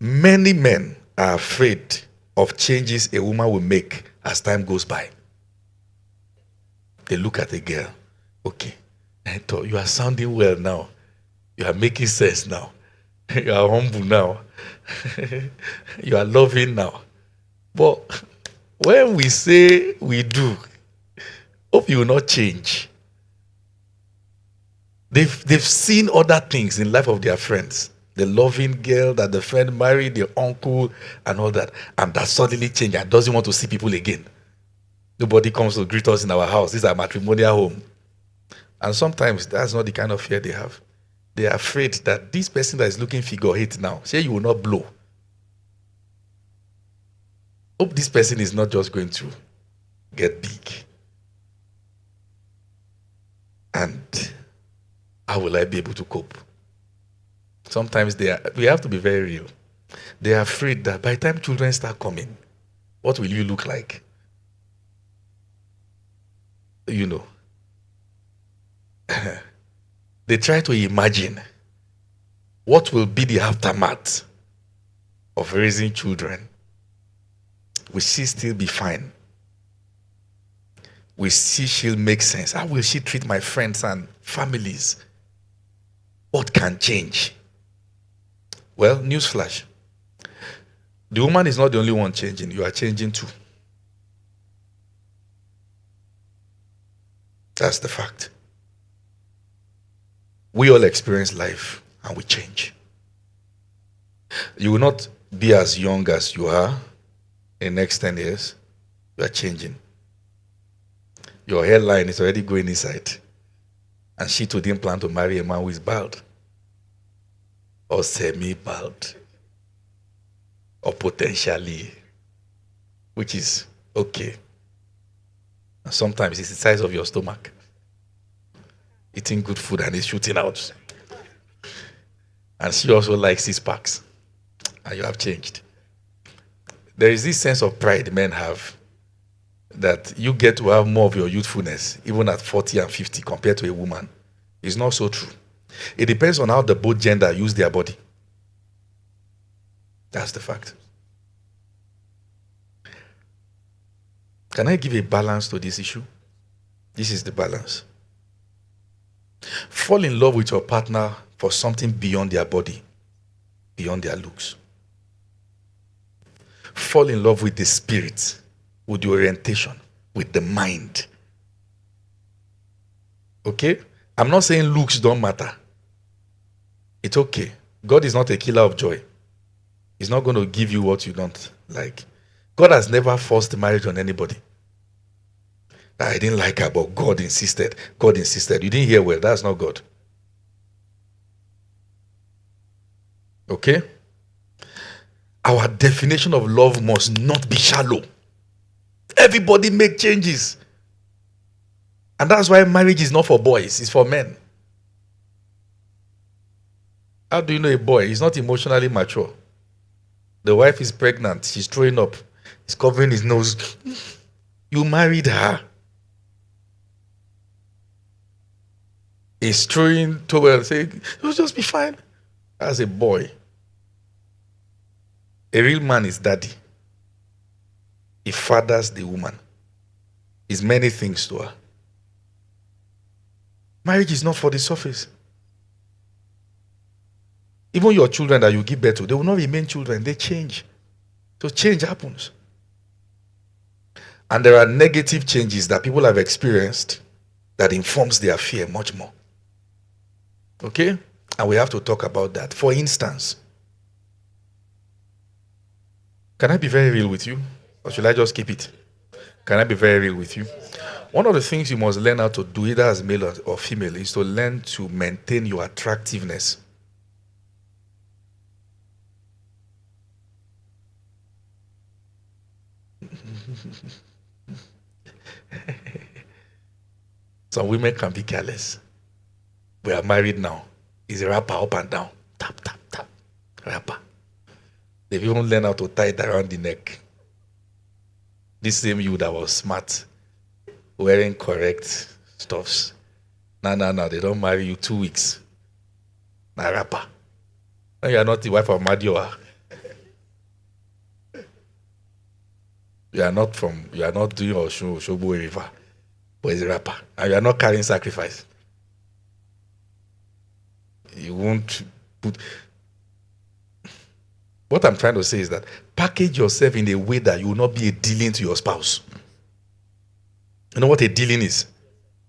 Many men are afraid of changes a woman will make as time goes by. They look at a girl. Okay, you are sounding well now. You are making sense now. You are humble now. You are loving now. But when we say we do, hope you will not change. They've seen other things in life of their friends. The loving girl that the friend married, the uncle, and all that. And that suddenly changed and doesn't want to see people again. Nobody comes to greet us in our house. This is our matrimonial home. And sometimes that's not the kind of fear they have. They are afraid that this person that is looking figure eight now, say you will not blow. Hope this person is not just going to get big. And how will I be able to cope? Sometimes we have to be very real. They are afraid that by the time children start coming, what will you look like? You know. They try to imagine what will be the aftermath of raising children. Will she still be fine? Will she'll make sense? How will she treat my friends and families? What can change? Well, newsflash. The woman is not the only one changing. You are changing too. That's the fact. We all experience life and we change. You will not be as young as you are in the next 10 years. You are changing. Your hairline is already going inside. And she too didn't plan to marry a man who is bald. Or semi-bald. Or potentially. Which is okay. And sometimes it's the size of your stomach. Eating good food and it's shooting out. And she also likes 6 packs. And you have changed. There is this sense of pride men have that you get to have more of your youthfulness even at 40 and 50 compared to a woman. It's not so true. It depends on how the both gender use their body. That's the fact. Can I give a balance to this issue? This is the balance. Fall in love with your partner for something beyond their body, beyond their looks. Fall in love with the spirit, with the orientation, with the mind. Okay? I'm not saying looks don't matter. It's okay. God is not a killer of joy. He's not going to give you what you don't like. God has never forced marriage on anybody. I didn't like her, but God insisted. God insisted. You didn't hear well. That's not God. Okay? Our definition of love must not be shallow. Everybody make changes. And that's why marriage is not for boys. It's for men. How do you know a boy? He's not emotionally mature. The wife is pregnant. She's throwing up. He's covering his nose. You married her. He's throwing towel, saying, "You'll just be fine." As a boy, a real man is daddy. He fathers the woman. He's many things to her. Marriage is not for the surface. Even your children that you give birth to, they will not remain children. They change. So change happens. And there are negative changes that people have experienced that informs their fear much more. Okay? And we have to talk about that. For instance, can I be very real with you? Or should I just keep it? Can I be very real with you? One of the things you must learn how to do, either as male or female, is to learn to maintain your attractiveness. Some women can be careless. We are married now. Is a rapper up and down. Tap, tap, tap. Rapper. They've even learned how to tie it around the neck. This same you that was smart, wearing correct stuffs. No, they don't marry you 2 weeks. Now rapper. Now you are not the wife of Madioa. You are not doing Oshobo River, but it's a rapper. And you are not carrying sacrifice. You won't put. What I'm trying to say is that package yourself in a way that you will not be a dealing to your spouse. You know what a dealing is?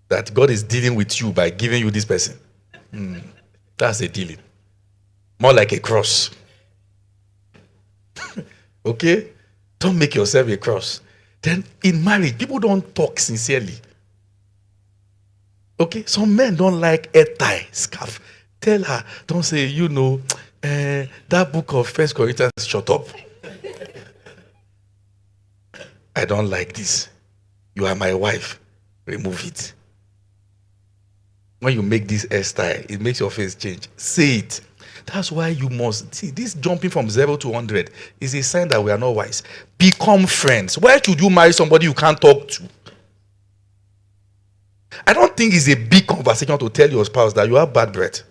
That God is dealing with you by giving you this person. That's a dealing. More like a cross. Okay? Don't make yourself a cross. Then in marriage, people don't talk sincerely. Okay? Some men don't like hair tie, scarf. Tell her, don't say, that book of 1 Corinthians, shut up. I don't like this. You are my wife. Remove it. When you make this hairstyle, it makes your face change. Say it. That's why you must see this jumping from 0 to 100 is a sign that we are not wise. Become friends. Why should you marry somebody you can't talk to? I don't think it's a big conversation to tell your spouse that you have bad breath.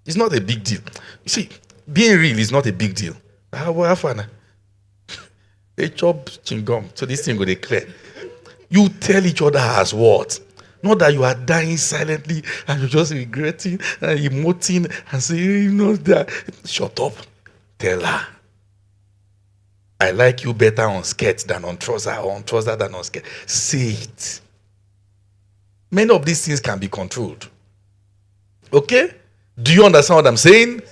It's not a big deal. You see, being real is not a big deal. Have fun. They chop chingum, so this thing will declare. You tell each other as what? Not that you are dying silently and you're just regretting and emoting and saying, that. Shut up. Tell her. I like you better on skirt than on trouser, or on trouser than on skirt. Say it. Many of these things can be controlled. Okay? Do you understand what I'm saying?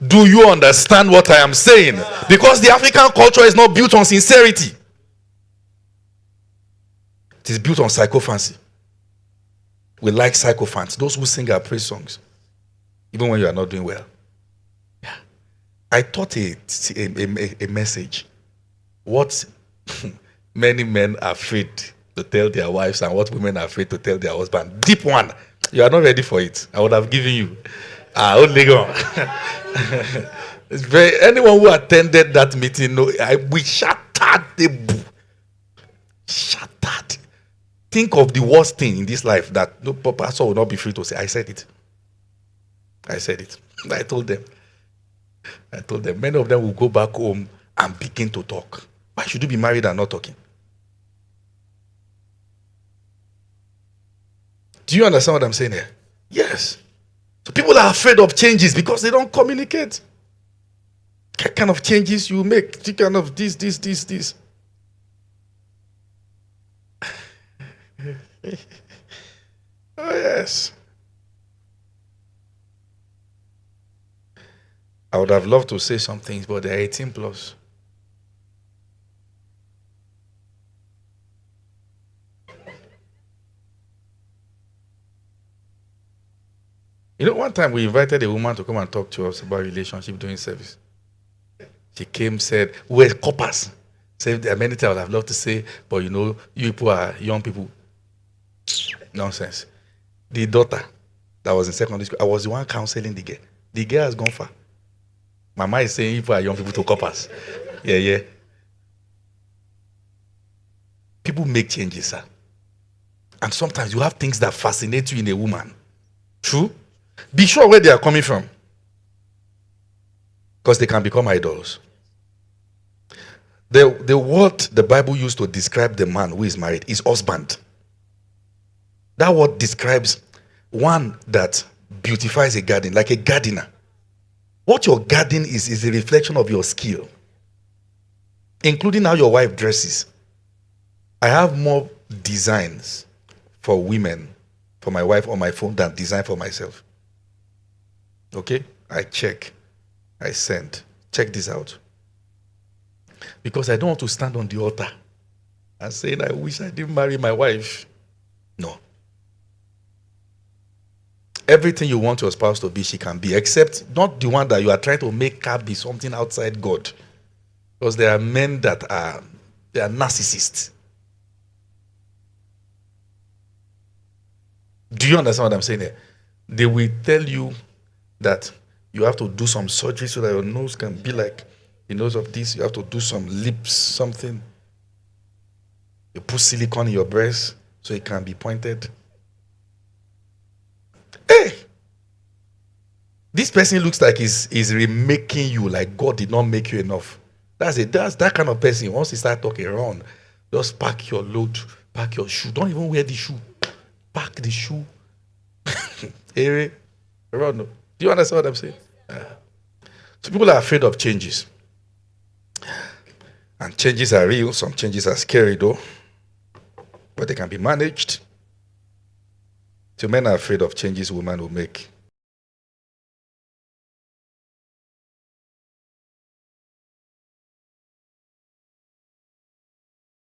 Do you understand what I am saying? Because the African culture is not built on sincerity. It is built on sycophancy. We like sycophants, those who sing our praise songs, even when you are not doing well. Yeah. I taught a message. What many men are afraid to tell their wives and what women are afraid to tell their husband. Deep one. You are not ready for it. I would have given you. Only go. It's anyone who attended that meeting, we shattered the boo. Shattered. Think of the worst thing in this life that no pastor will not be free to say. I said it. I told them. Many of them will go back home and begin to talk. Why should you be married and not talking? Do you understand what I'm saying here? Yes. So people are afraid of changes because they don't communicate. What kind of changes you make? What kind of this. Oh, yes. I would have loved to say some things, but they're 18 plus. One time we invited a woman to come and talk to us about relationship during service. She came, said, we're coppers. Said there are many things I would have loved to say, but you people are young people. Nonsense. The daughter that was in secondary school, I was the one counseling the girl. The girl has gone far. Mama is saying people are young people to coppers. Yeah. People make changes, sir. And sometimes you have things that fascinate you in a woman. True? Be sure where they are coming from. Because they can become idols. The word the Bible used to describe the man who is married is husband. That word describes one that beautifies a garden, like a gardener. What your garden is a reflection of your skill, including how your wife dresses. I have more designs for women, for my wife on my phone than design for myself. Okay? I check. I send. Check this out. Because I don't want to stand on the altar and saying, I wish I didn't marry my wife. No. Everything you want your spouse to be, she can be, except not the one that you are trying to make her be something outside God. Because there are men that are narcissists. Do you understand what I'm saying here? They will tell you that you have to do some surgery so that your nose can be like the nose of this. You have to do some lips, something. You put silicone in your breast so it can be pointed. Hey! This person looks like he's remaking you, like God did not make you enough. That's that kind of person. Once you start talking around, just pack your load, pack your shoe. Don't even wear the shoe. Pack the shoe. Area around. Do you understand what I'm saying? So people are afraid of changes. And changes are real. Some changes are scary though. But they can be managed. So men are afraid of changes women will make.